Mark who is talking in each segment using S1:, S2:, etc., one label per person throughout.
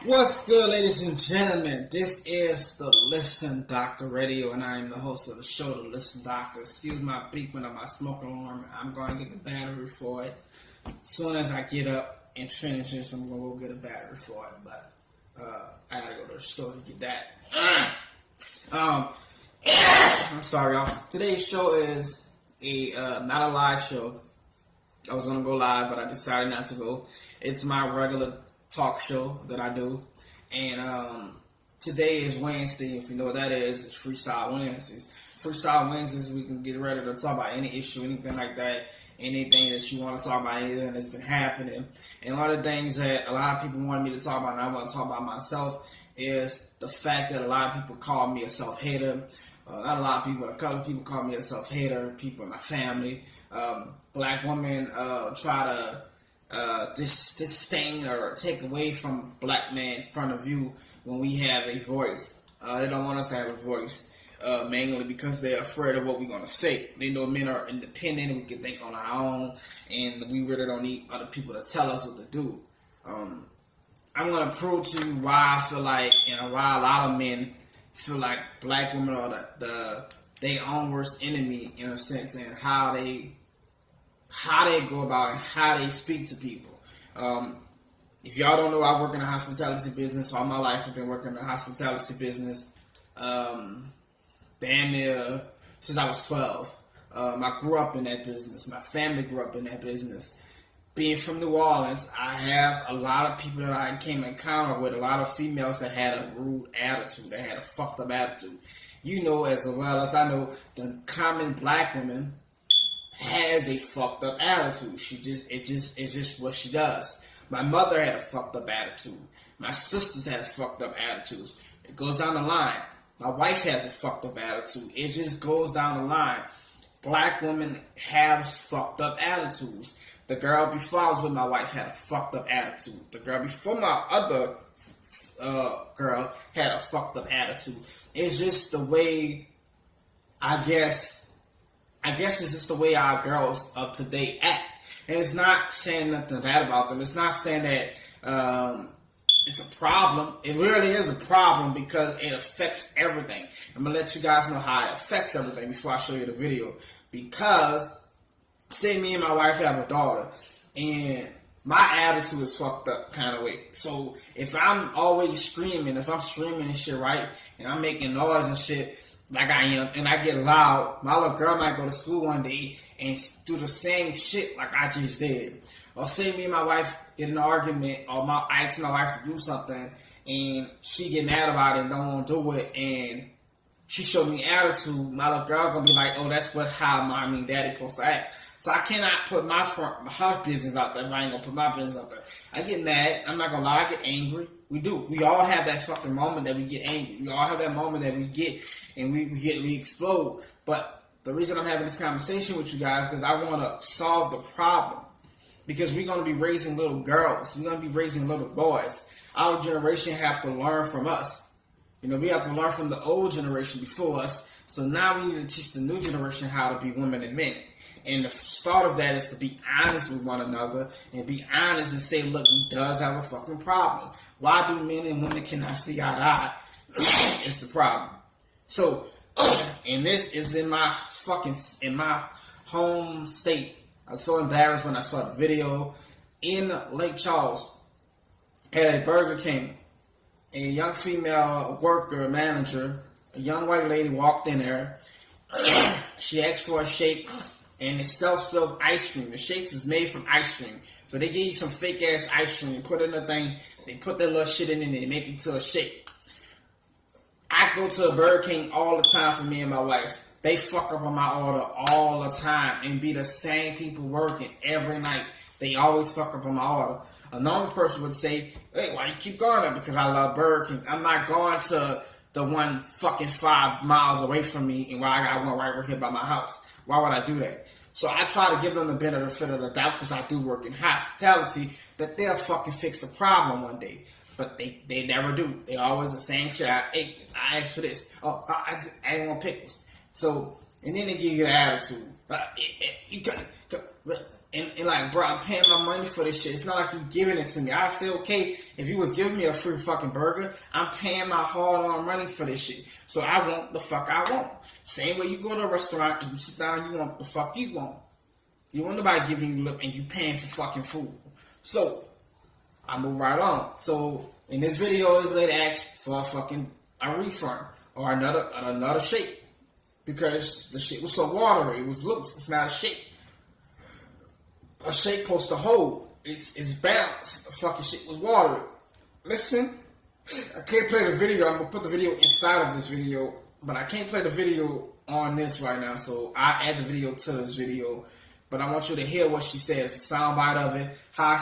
S1: What's good, ladies and gentlemen? This is the Listen Doctor Radio, and I am the host of the show, The Listen Doctor. Excuse my beeping of my smoke alarm. I'm going to get the battery for it. As soon as I get up and finish this, I'm going to go get a battery for it. But I got to go to the store to get that. I'm sorry, y'all. Today's show is not a live show. I was going to go live, but I decided not to go. It's my regular talk show that I do, and today is Wednesday. If you know what that is, it's Freestyle Wednesdays. Freestyle Wednesdays, we can get ready to talk about any issue, anything like that, anything that you want to talk about, anything that's been happening. And one of the things that a lot of people wanted me to talk about, and I want to talk about myself, is the fact that a lot of people call me a self-hater. Not a lot of people, a couple of people call me a self-hater, people in my family. Black women try to disdain or take away from black man's point of view when we have a voice. They don't want us to have a voice, mainly because they're afraid of what we're going to say. They know men are independent and we can think on our own, and we really don't need other people to tell us what to do. I'm going to prove to you why I feel like, and why a lot of men feel like black women are their own worst enemy in a sense, and how they go about it, how they speak to people. If y'all don't know, I work in the hospitality business. All my life I've been working in the hospitality business damn near since I was 12. I grew up in that business. My family grew up in that business. Being from New Orleans, I have a lot of people that I came in encounter with, a lot of females that had a rude attitude, that had a fucked up attitude. You know as well as I know, the common black woman has a fucked up attitude. It's just what she does. My mother had a fucked up attitude. My sisters has fucked up attitudes. It goes down the line. My wife has a fucked up attitude. It just goes down the line. Black women have fucked up attitudes. The girl before I was with my wife had a fucked up attitude. The girl before my other girl had a fucked up attitude. It's just the way, I guess it's just the way our girls of today act. And it's not saying nothing bad about them. It's not saying that it's a problem. It really is a problem because it affects everything. I'm going to let you guys know how it affects everything before I show you the video. Because, say me and my wife have a daughter, and my attitude is fucked up kind of way. So, if I'm always screaming, if I'm screaming and shit, right, and I'm making noise and shit, like I am, and I get loud, my little girl might go to school one day and do the same shit like I just did. Or say me and my wife get in an argument, or I ask my wife to do something, and she get mad about it and don't want to do it, and she showed me attitude, my little girl gonna be like, oh, that's how mommy and daddy supposed to act. So I cannot put her business out there if I ain't gonna put my business out there. I get mad, I'm not gonna lie, I get angry. We do. We all have that fucking moment that we get angry. We all have that moment that we get and we explode. But the reason I'm having this conversation with you guys is because I want to solve the problem. Because we're going to be raising little girls. We're going to be raising little boys. Our generation have to learn from us. You know, we have to learn from the old generation before us. So now we need to teach the new generation how to be women and men. And the start of that is to be honest with one another and be honest and say, look, we does have a fucking problem. Why do men and women cannot see eye to eye? It's the problem. So, and this is in my home state. I was so embarrassed when I saw the video in Lake Charles at a Burger King. A young female worker, manager, a young white lady walked in there. She asked for a shake. And it self-serve ice cream. The shakes is made from ice cream. So they give you some fake-ass ice cream. Put in a thing. They put that little shit in it and they make it to a shake. I go to a Burger King all the time for me and my wife. They fuck up on my order all the time. And be the same people working every night. They always fuck up on my order. A normal person would say, hey, why you keep going there? Because I love Burger King. I'm not going to the one fucking 5 miles away from me and why I got one right over here by my house. Why would I do that? So I try to give them the benefit of the doubt because I do work in hospitality that they'll fucking fix a problem one day. But they never do. They always the same shit. I asked for this. Oh, I ain't want pickles. So, and then they give you the attitude. And like, bro, I'm paying my money for this shit. It's not like you giving it to me. I say, okay, if you was giving me a free fucking burger, I'm paying my hard-earned money for this shit. So I want the fuck I want. Same way you go to a restaurant and you sit down, you want the fuck you want. You want nobody giving you lip and you paying for fucking food. So I move right on. So in this video, this lady asked for a refund or another shake because the shit was so watery. It was looks. It's not a shake. A shake supposed to hold. It's balanced. The fucking shit was watery. Listen, I can't play the video. I'm gonna put the video inside of this video, but I can't play the video on this right now. So I add the video to this video. But I want you to hear what she says. A soundbite of it. How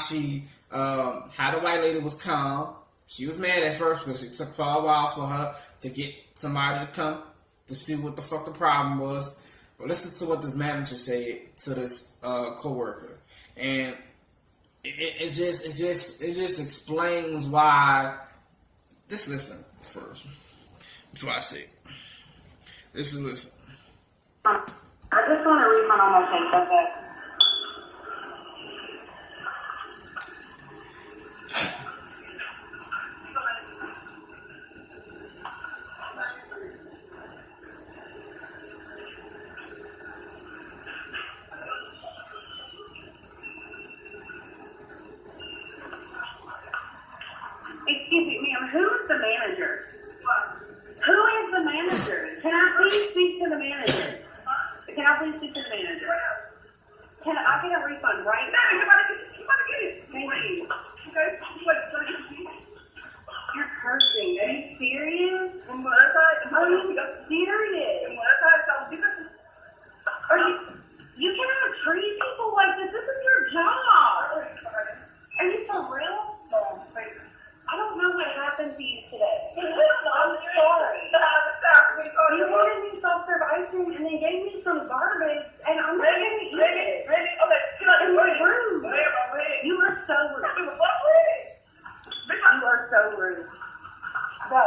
S1: the white lady was calm. She was mad at first because it took for a while for her to get somebody to come to see what the fuck the problem was. But listen to what this manager said to this coworker, and it just explains why. Just listen first before I say it. Listen.
S2: I just want a refund on my check. That's it. Excuse me, ma'am, who is the manager? Who is the manager? Can I please speak to the manager? Can I please speak to the manager? Can I get a refund right now? You're about to get it. Thank you. Okay. You're cursing. Are you serious? Are you serious? You cannot treat people like this. This is your job. Are you for real? I don't know what happened to you today. I'm sorry. You wanted me self-serve ice cream and then gave me some garbage, and I'm not going to eat it. And you're rude. You are so rude. You are so rude. Go.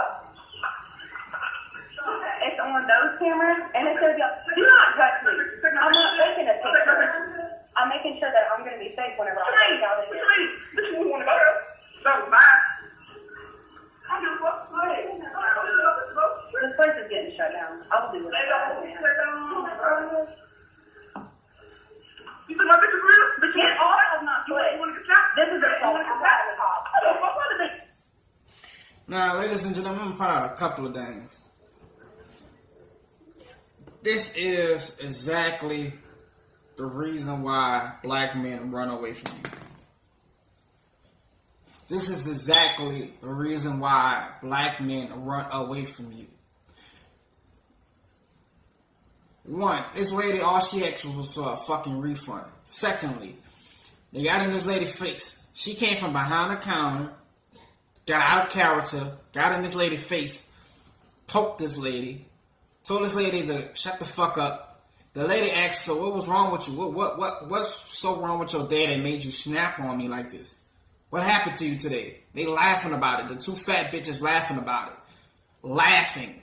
S2: It's on those cameras, and it says, do not touch me. I'm not taking a picture. I'm making sure that I'm going to be safe whenever I get out of here. This place is getting shut down. I'll do it. You think my bitch is real? But can't all of not do it. This is a phone.
S1: Now, ladies and gentlemen, I'm gonna point out a couple of things. This is exactly the reason why black men run away from you. This is exactly the reason why black men run away from you. One, this lady, all she asked was for a fucking refund. Secondly, they got in this lady's face. She came from behind the counter, got out of character, got in this lady's face, poked this lady, told this lady to shut the fuck up. The lady asked, so what was wrong with you? What's so wrong with your dad that made you snap on me like this? What happened to you today? They laughing about it. The two fat bitches laughing about it. Laughing.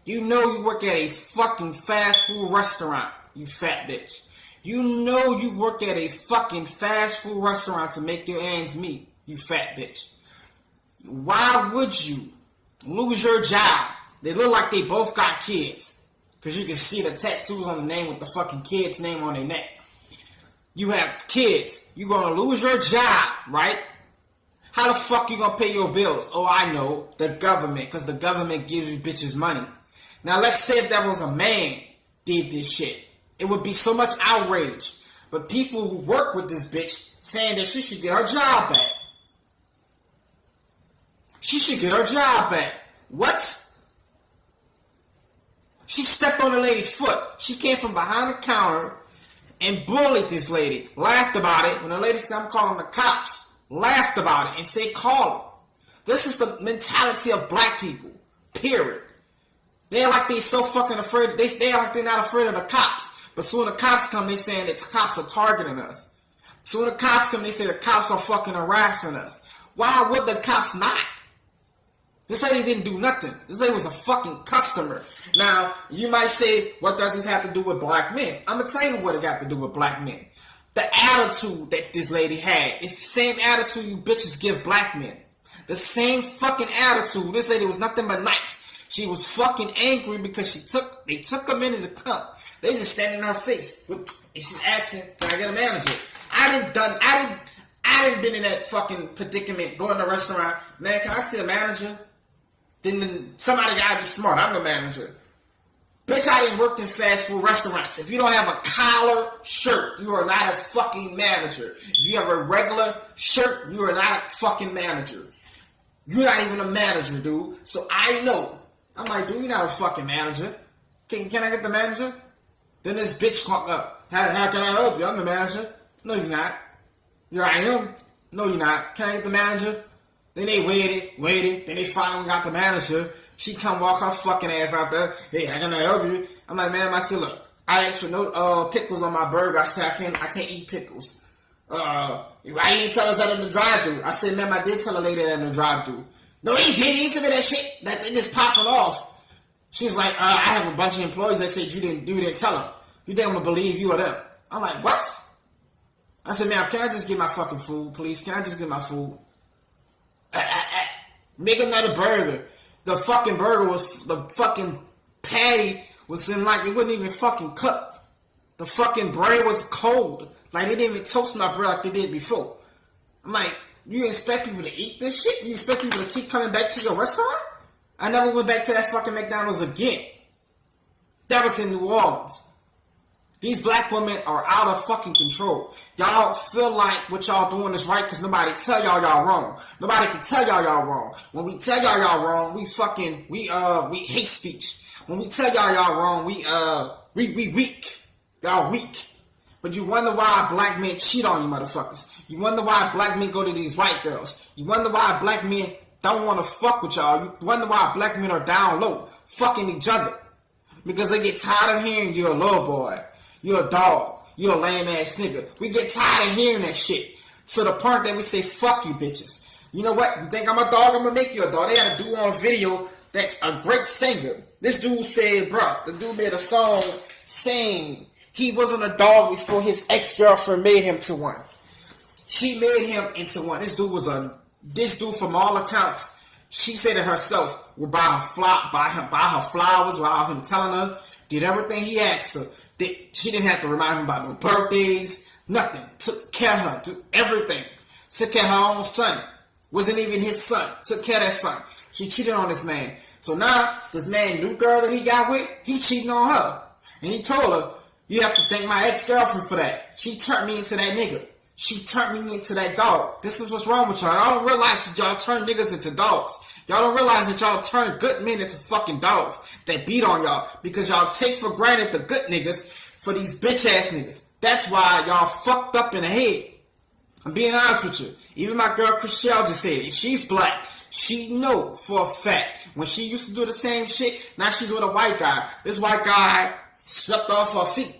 S1: You know you work at a fucking fast food restaurant, you fat bitch. You know you work at a fucking fast food restaurant to make your ends meet, you fat bitch. Why would you lose your job? They look like they both got kids. Because you can see the tattoos on the name with the fucking kid's name on their neck. You have kids. You're going to lose your job, right? How the fuck you gonna pay your bills? Oh, I know. The government. Because the government gives you bitches money. Now, let's say if that was a man did this shit. It would be so much outrage. But people who work with this bitch saying that she should get her job back. She should get her job back. What? She stepped on the lady's foot. She came from behind the counter and bullied this lady. Laughed about it. When the lady said, I'm calling the cops. Laughed about it and said, call them. This is the mentality of black people. Period. They're like they so fucking afraid. They're like they're not afraid of the cops. But soon the cops come, they saying that the cops are targeting us. Soon the cops come, they say the cops are fucking harassing us. Why would the cops not? This lady didn't do nothing. This lady was a fucking customer. Now, you might say, what does this have to do with black men? I'm going to tell you what it got to do with black men. the attitude that this lady had. It's the same attitude you bitches give black men. The same fucking attitude. This lady was nothing but nice. She was fucking angry because they took a minute to come. They just standing in her face. And she's asking, can I get a manager? I didn't been in that fucking predicament, going to a restaurant. Man, can I see a manager? Then somebody gotta be smart. I'm the manager. Bitch, I didn't work in fast food restaurants. If you don't have a collar shirt, you are not a fucking manager. If you have a regular shirt, you are not a fucking manager. You're not even a manager, dude. So I know. I'm like, dude, you're not a fucking manager. Can I get the manager? Then this bitch called up. How can I help you? I'm the manager. No, you're not. You're I am. No, you're not. Can I get the manager? Then they waited. Then they finally got the manager. She come walk her fucking ass out there. Hey, how can I help you? I'm like, ma'am, I said, look, I asked for no pickles on my burger. I said, I can't eat pickles. Why you didn't tell us that in the drive-thru? I said, ma'am, I did tell a lady that in the drive-thru. No, he did. He said that shit. That they just popping off. She was like, I have a bunch of employees that said you didn't tell them. You think I'm gonna believe you or them? I'm like, what? I said, ma'am, can I just get my fucking food, please? Can I just get my food? Make another burger. The fucking burger was, the fucking patty was in like, it wasn't even fucking cooked. The fucking bread was cold. Like, they didn't even toast my bread like they did before. I'm like, you expect people to eat this shit? You expect people to keep coming back to your restaurant? I never went back to that fucking McDonald's again. That was in New Orleans. These black women are out of fucking control. Y'all feel like what y'all doing is right because nobody tell y'all wrong. Nobody can tell y'all wrong. When we tell y'all wrong, we hate speech. When we tell y'all wrong, we weak. Y'all weak. But you wonder why black men cheat on you motherfuckers. You wonder why black men go to these white girls. You wonder why black men don't want to fuck with y'all. You wonder why black men are down low, fucking each other. Because they get tired of hearing you're a little boy. You're a dog. You're a lame ass nigga. We get tired of hearing that shit. So the part that we say, fuck you bitches. You know what? You think I'm a dog? I'm gonna make you a dog. They had a dude on a video that's a great singer. This dude said, bro, the dude made a song saying he wasn't a dog before his ex-girlfriend made him to one. She made him into one. This dude from all accounts, she said it herself, would buy her flowers without him telling her, did everything he asked her. She didn't have to remind him about no birthdays, nothing. Took care of her, took everything. Took care of her own son. Wasn't even his son. Took care of that son. She cheated on this man. So now, this man, new girl that he got with, he cheating on her. And he told her, you have to thank my ex-girlfriend for that. She turned me into that nigga. She turned me into that dog. This is what's wrong with y'all. Y'all don't realize that y'all turn niggas into dogs. Y'all don't realize that y'all turn good men into fucking dogs that beat on y'all because y'all take for granted the good niggas for these bitch ass niggas. That's why y'all fucked up in the head. I'm being honest with you. Even my girl Chriselle just said it. She's black. She know for a fact when she used to do the same shit, now she's with a white guy. This white guy slept off her feet.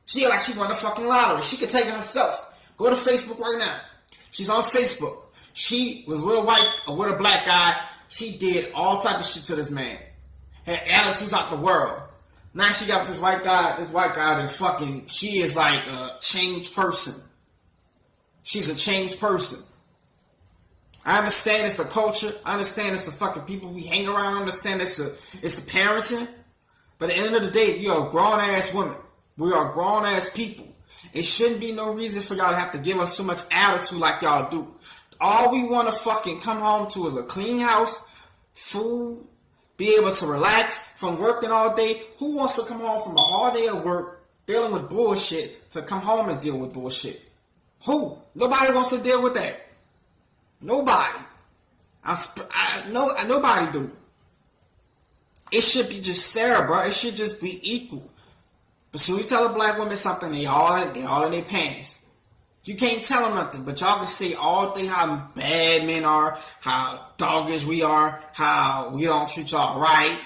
S1: She like she won the fucking lottery. She could take it herself. Go to Facebook right now. She's on Facebook. She was with a black guy. She did all type of shit to this man. Had attitudes out the world. Now she got this white guy that fucking, she is like a changed person. She's a changed person. I understand it's the culture. I understand it's the fucking people we hang around. I understand it's the parenting. But at the end of the day, you're a grown-ass woman. We are grown-ass people. It shouldn't be no reason for y'all to have to give us so much attitude like y'all do. All we want to fucking come home to is a clean house, food, be able to relax from working all day. Who wants to come home from a hard day of work, dealing with bullshit, to come home and deal with bullshit? Who? Nobody wants to deal with that. Nobody. Nobody do. It should be just fair, bro. It should just be equal. But soon you tell a black woman something, they all in their panties. You can't tell them nothing, but y'all can say all day how bad men are, how doggish we are, how we don't treat y'all right,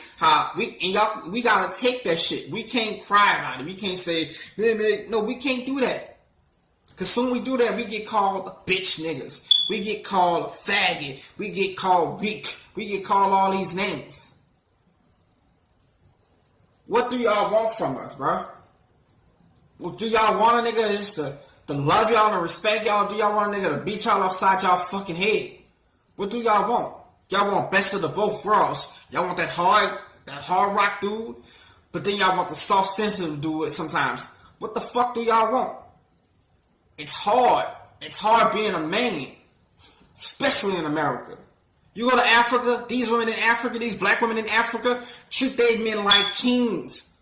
S1: we gotta take that shit. We can't cry about it. We can't say, no, we can't do that. Cause soon we do that, we get called bitch niggas. We get called faggot. We get called weak. We get called all these names. What do y'all want from us, bro? Well, do y'all want a nigga just to to love y'all and respect y'all? Do y'all want a nigga to beat y'all upside y'all fucking head? What do y'all want? Y'all want best of the both worlds. Y'all want that hard rock dude, but then y'all want the soft sensitive dude sometimes. What the fuck do y'all want? It's hard. It's hard being a man, especially in America. You go to Africa, these women in Africa, these black women in Africa, treat they men like kings.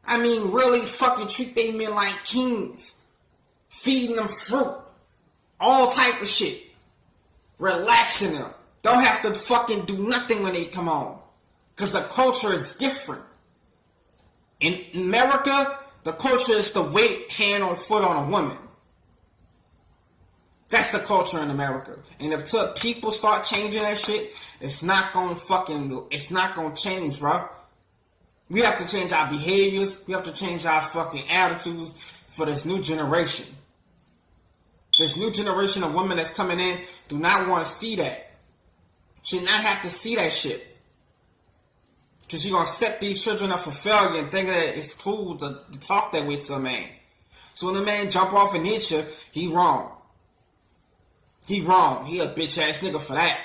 S1: I mean, really fucking treat they men like kings. Feeding them fruit. All type of shit. Relaxing them. Don't have to fucking do nothing when they come home. Because the culture is different. In America, the culture is to wait hand on foot on a woman. That's the culture in America. And if people start changing that shit, it's not gonna change, bro. We have to change our behaviors. We have to change our fucking attitudes for this new generation. This new generation of women that's coming in do not want to see that. Should not have to see that shit. Because you're going to set these children up for failure and think that it's cool to talk that way to a man. So when a man jump off and hit you, he wrong. He wrong. He a bitch ass nigga for that.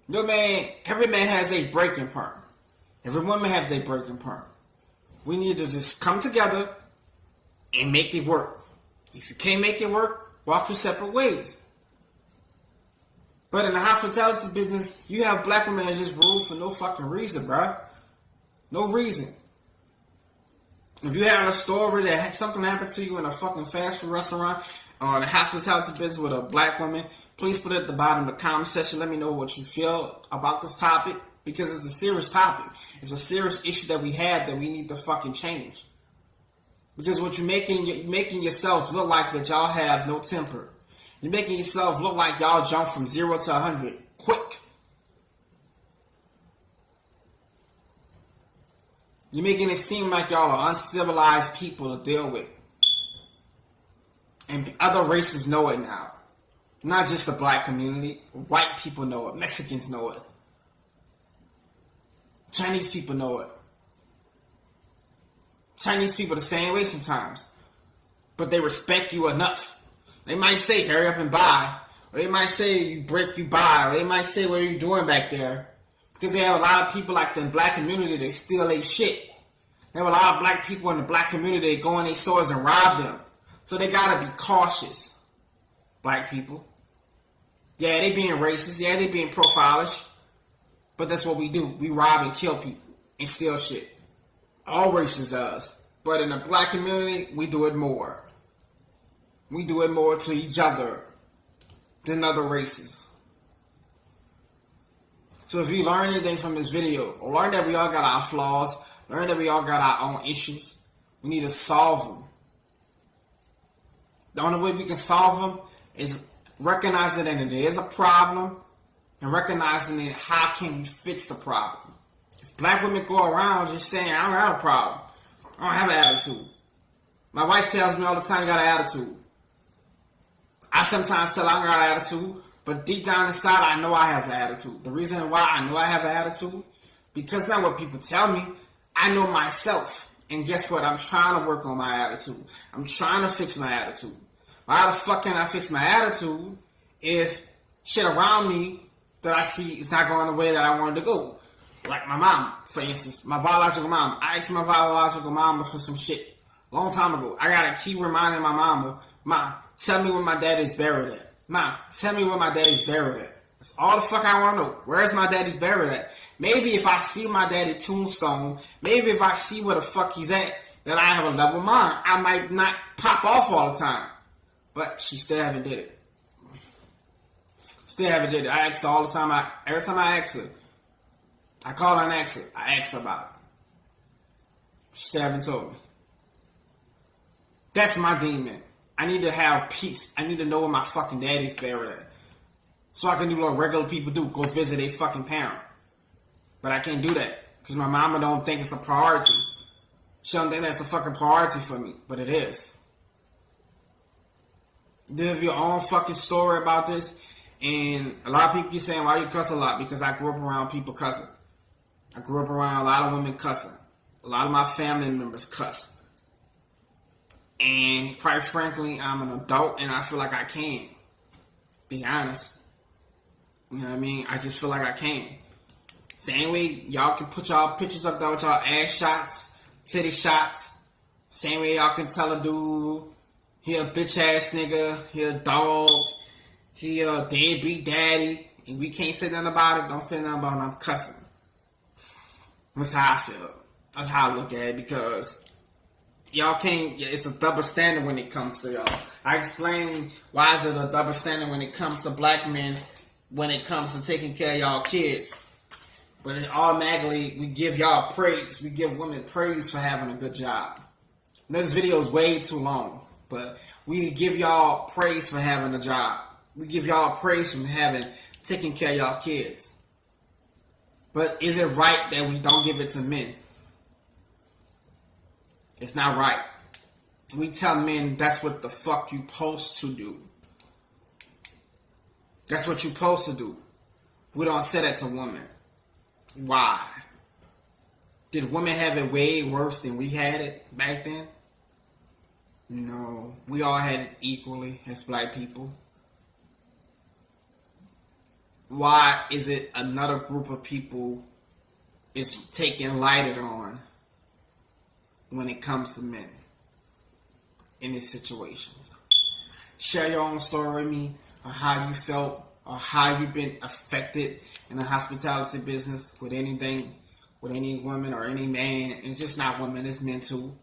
S1: Your man, every man has a breaking point. Every woman has a breaking point. We need to just come together and make it work. If you can't make it work, walk your separate ways. But in the hospitality business, you have black women that just rule for no fucking reason, bro. No reason. If you have a story that something happened to you in a fucking fast food restaurant or in the hospitality business with a black woman, please put it at the bottom of the comment section. Let me know what you feel about this topic, because it's a serious topic. It's a serious issue that we have that we need to fucking change. Because what you're making yourself look like that y'all have no temper. You're making yourself look like y'all jump from 0 to 100 quick. You're making it seem like y'all are uncivilized people to deal with. And other races know it now. Not just the black community. White people know it. Mexicans know it. Chinese people know it. Chinese people the same way sometimes. But they respect you enough. They might say, hurry up and buy. Or they might say, you break, you buy. Or they might say, what are you doing back there? Because they have a lot of people like the black community that steal their shit. They have a lot of black people in the black community that go in their stores and rob them. So they gotta be cautious. Black people. Yeah, they being racist. Yeah, they being profilish. But that's what we do. We rob and kill people. And steal shit. All races does. But in the black community, we do it more. We do it more to each other than other races. So if you learn anything from this video, or learn that we all got our flaws, learn that we all got our own issues, we need to solve them. The only way we can solve them is recognizing that it is a problem and recognizing that how can we fix the problem. If black women go around just saying, I don't have a problem, I don't have an attitude. My wife tells me all the time, you got an attitude. I sometimes tell her I got an attitude, but deep down inside, I know I have an attitude. The reason why I know I have an attitude, because not what people tell me, I know myself. And guess what? I'm trying to work on my attitude. I'm trying to fix my attitude. How the fuck can I fix my attitude if shit around me that I see is not going the way that I wanted to go? Like my mom, for instance, my biological mom. I asked my biological mama for some shit a long time ago. I gotta keep reminding my mama, Mom, tell me where my daddy's buried at. Mom, tell me where my daddy's buried at. That's all the fuck I want to know. Where's my daddy's buried at? Maybe if I see my daddy tombstone, maybe if I see where the fuck he's at, that I have a level mind. I might not pop off all the time. But she still haven't did it. Still haven't did it. I ask her all the time. Every time I ask her, I call her and ask her. I ask her about it. She still haven't told me. That's my demon. I need to have peace. I need to know where my fucking daddy's buried at. So I can do what regular people do. Go visit their fucking parent. But I can't do that. Because my mama don't think it's a priority. She don't think that's a fucking priority for me. But it is. You have your own fucking story about this. And a lot of people keep saying, why you cuss a lot? Because I grew up around people cussing. I grew up around a lot of women cussing. A lot of my family members cuss. And quite frankly, I'm an adult and I feel like I can. Be honest. You know what I mean? I just feel like I can. Same way y'all can put y'all pictures up there with y'all ass shots, titty shots. Same way y'all can tell a dude he a bitch ass nigga, he a dog, he a deadbeat daddy, and we can't say nothing about it. Don't say nothing about it. I'm cussing. That's how I feel. That's how I look at it, because y'all can't. It's a double standard when it comes to y'all. I explain why is it a double standard when it comes to black men, when it comes to taking care of y'all kids. But it automatically, we give y'all praise. We give women praise for having a good job. This video is way too long, but we give y'all praise for having a job. We give y'all praise for taking care of y'all kids. But is it right that we don't give it to men? It's not right. We tell men that's what the fuck you supposed to do. That's what you supposed to do. We don't say that to women. Why? Did women have it way worse than we had it back then? No. We all had it equally as black people. Why is it another group of people is taken lighter on when it comes to men in these situations? Share your own story with me on how you felt or how you've been affected in the hospitality business with anything, with any woman or any man, and just not women, it's men too.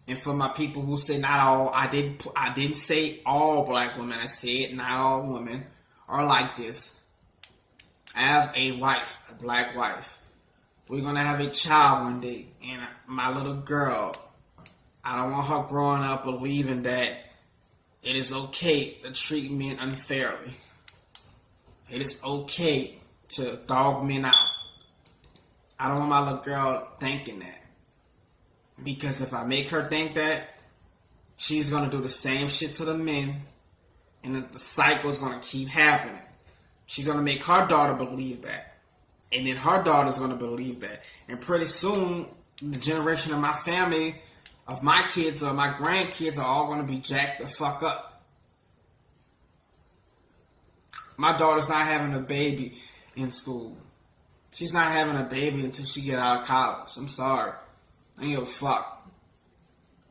S1: And for my people who say not all, I didn't say all black women. I said not all women are like this. I have a wife, a black wife. We're gonna have a child one day, and my little girl, I don't want her growing up believing that it is okay to treat men unfairly. It is okay to dog men out. I don't want my little girl thinking that. Because if I make her think that, she's going to do the same shit to the men, and the cycle is going to keep happening. She's going to make her daughter believe that. And then her daughter's going to believe that. And pretty soon, the generation of my family, of my kids or my grandkids, are all going to be jacked the fuck up. My daughter's not having a baby in school. She's not having a baby until she get out of college. I'm sorry. I don't give a fuck.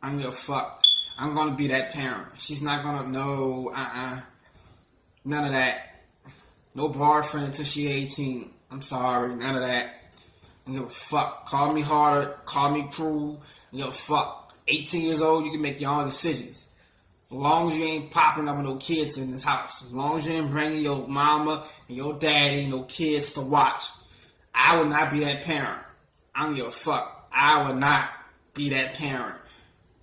S1: I don't give a fuck. I'm going to be that parent. She's not going to know, none of that. No boyfriend until she 18. I'm sorry. None of that. I don't give a fuck. Call me harder. Call me cruel. I don't give a fuck. 18 years old, you can make your own decisions. As long as you ain't popping up with no kids in this house. As long as you ain't bringing your mama and your daddy and no kids to watch. I would not be that parent. I don't give a fuck. I would not be that parent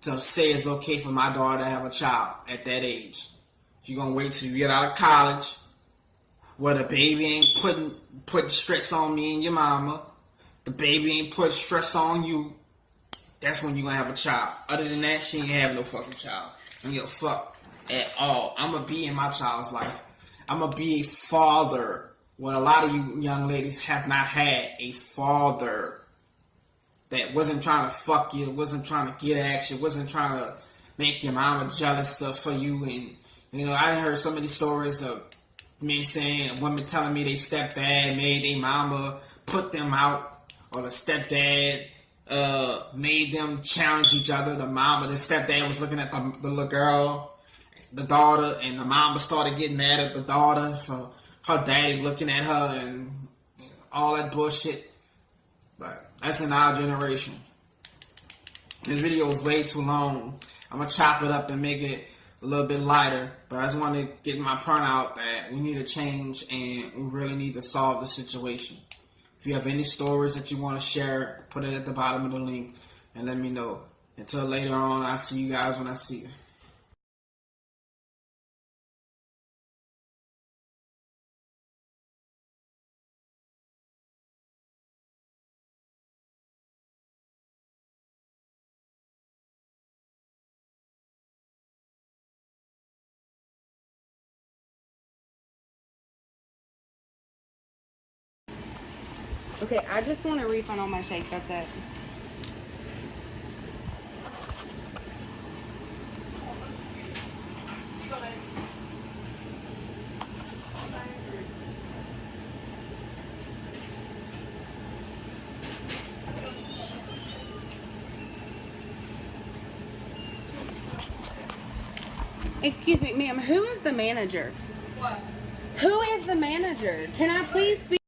S1: to say it's okay for my daughter to have a child at that age. You're going to wait till you get out of college where the baby ain't putting stress on me and your mama. The baby ain't putting stress on you. That's when you're going to have a child. Other than that, she ain't having no fucking child. I don't give a fuck at all. I'm going to be in my child's life. I'm going to be a father. When a lot of you young ladies have not had a father that wasn't trying to fuck you, wasn't trying to get at you, wasn't trying to make your mama jealous stuff for you. And, you know, I heard so many stories of men saying, women telling me they stepdad made their mama put them out, or the stepdad made them challenge each other. The mama, the stepdad was looking at the little girl, the daughter, and the mama started getting mad at the daughter for her daddy looking at her and all that bullshit. But that's in our generation. This video is way too long. I'm going to chop it up and make it a little bit lighter. But I just want to get my point out that we need to change and we really need to solve the situation. If you have any stories that you want to share, put it at the bottom of the link and let me know. Until later on, I'll see you guys when I see you.
S3: Okay, I just want a refund on my shake. That's it. Excuse me, ma'am, who is the manager?
S4: What?
S3: Who is the manager? Can I please speak?